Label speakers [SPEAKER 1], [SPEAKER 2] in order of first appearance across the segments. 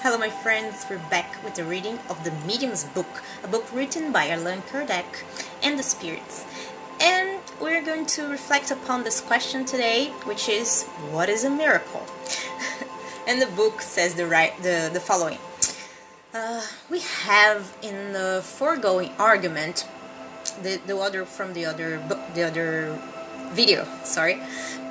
[SPEAKER 1] Hello my friends, we're back with the reading of the Medium's book, a book written by Allan, Kardec, and the spirits. And we're going to reflect upon this question today, which is, what is a miracle? And the book says the following. We have in the foregoing argument, the other video,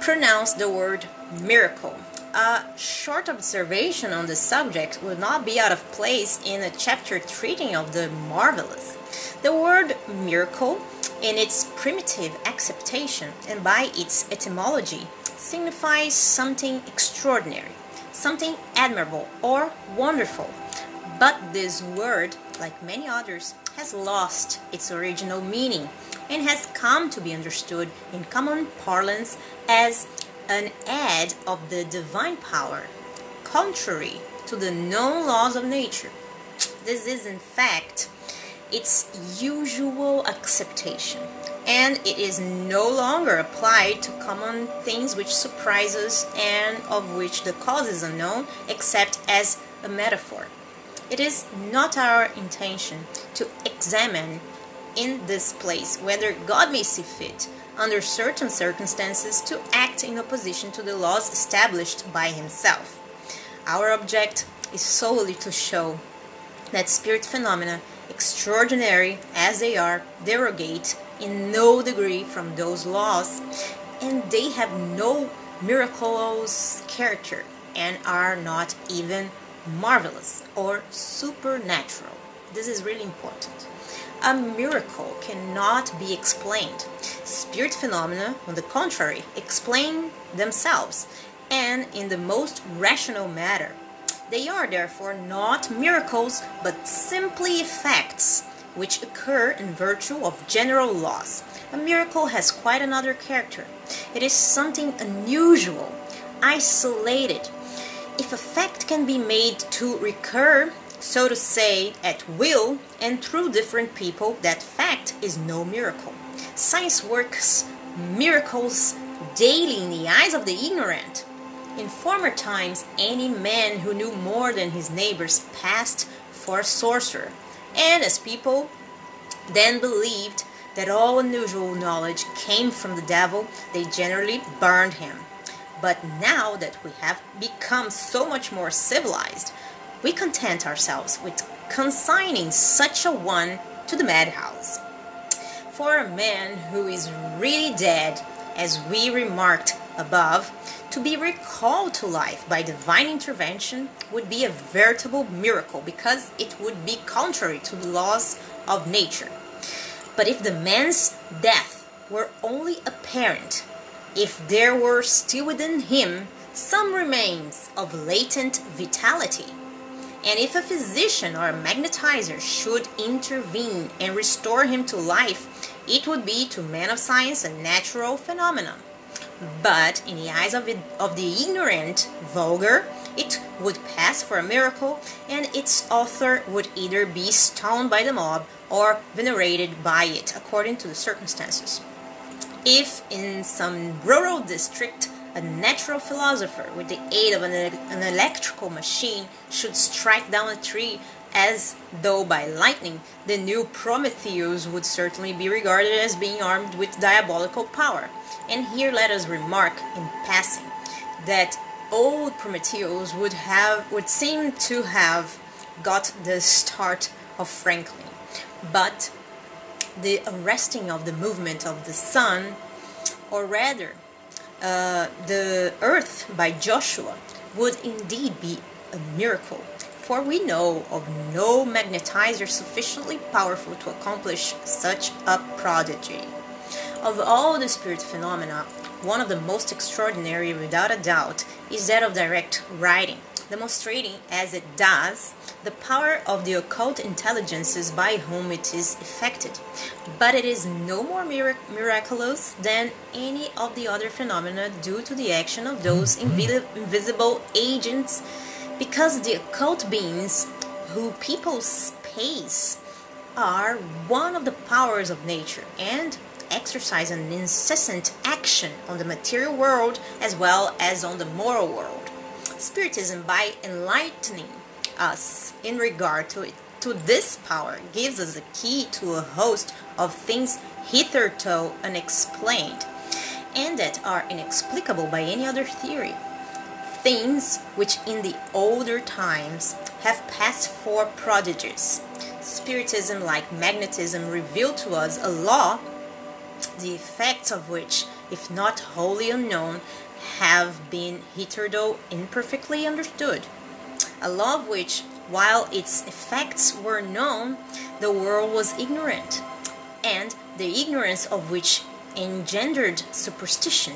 [SPEAKER 1] pronounced the word miracle. A short observation on the subject would not be out of place in a chapter treating of the marvelous. The word miracle, in its primitive acceptation and by its etymology, signifies something extraordinary, something admirable or wonderful. But this word, like many others, has lost its original meaning and has come to be understood in common parlance as an aid of the divine power, contrary to the known laws of nature. This is, in fact, its usual acceptation, and it is no longer applied to common things which surprise us and of which the cause is unknown, except as a metaphor. It is not our intention to examine in this place whether God may see fit, under certain circumstances, to act in opposition to the laws established by himself. Our object is solely to show that spirit phenomena, extraordinary as they are, derogate in no degree from those laws, and they have no miraculous character and are not even marvelous or supernatural. This is really important. A miracle cannot be explained. Spirit phenomena, on the contrary, explain themselves, and in the most rational manner. They are therefore not miracles, but simply effects which occur in virtue of general laws. A miracle has quite another character. It is something unusual, isolated. If a fact can be made to recur, so to say, at will and through different people, that fact is no miracle. Science works miracles daily in the eyes of the ignorant. In former times, any man who knew more than his neighbors passed for a sorcerer, and as people then believed that all unusual knowledge came from the devil, they generally burned him. But now that we have become so much more civilized, we content ourselves with consigning such a one to the madhouse. For a man who is really dead, as we remarked above, to be recalled to life by divine intervention would be a veritable miracle, because it would be contrary to the laws of nature. But if the man's death were only apparent, if there were still within him some remains of latent vitality, and if a physician or a magnetizer should intervene and restore him to life, it would be to men of science a natural phenomenon. But in the eyes of the ignorant, vulgar, it would pass for a miracle, and its author would either be stoned by the mob or venerated by it, according to the circumstances. If in some rural district a natural philosopher, with the aid of an electrical machine, should strike down a tree as though by lightning, the new Prometheus would certainly be regarded as being armed with diabolical power. And here let us remark in passing that old Prometheus would seem to have got the start of Franklin, but the arresting of the movement of the sun, or rather the earth, by Joshua, would indeed be a miracle, for we know of no magnetizer sufficiently powerful to accomplish such a prodigy. Of all the spirit phenomena, one of the most extraordinary, without a doubt, is that of direct writing, demonstrating, as it does, the power of the occult intelligences by whom it is effected. But it is no more miraculous than any of the other phenomena due to the action of those invisible agents, because the occult beings who people space are one of the powers of nature and exercise an incessant action on the material world as well as on the moral world. Spiritism, by enlightening us in regard to this power gives us a key to a host of things hitherto unexplained and that are inexplicable by any other theory. Things which in the older times have passed for prodigies. Spiritism, like magnetism, revealed to us a law, the effects of which, if not wholly unknown, have been hitherto imperfectly understood. A law of which, while its effects were known, the world was ignorant, and the ignorance of which engendered superstition.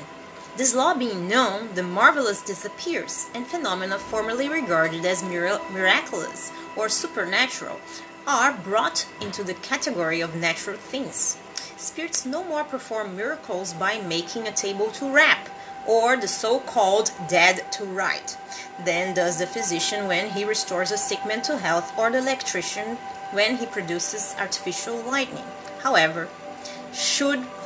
[SPEAKER 1] This law being known, the marvelous disappears, and phenomena formerly regarded as miraculous or supernatural are brought into the category of natural things. Spirits no more perform miracles by making a table to rap, or the so-called dead to write, than does the physician when he restores a sick man to health, or the electrician when he produces artificial lightning. However,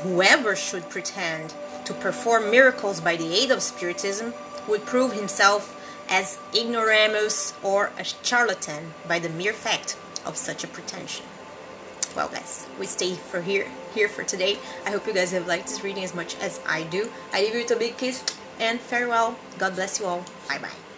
[SPEAKER 1] whoever should pretend to perform miracles by the aid of Spiritism would prove himself as ignoramus or a charlatan by the mere fact of such a pretension. Well guys, we stay here for today. I hope you guys have liked this reading as much as I do. I leave you with a big kiss and farewell. God bless you all. Bye bye.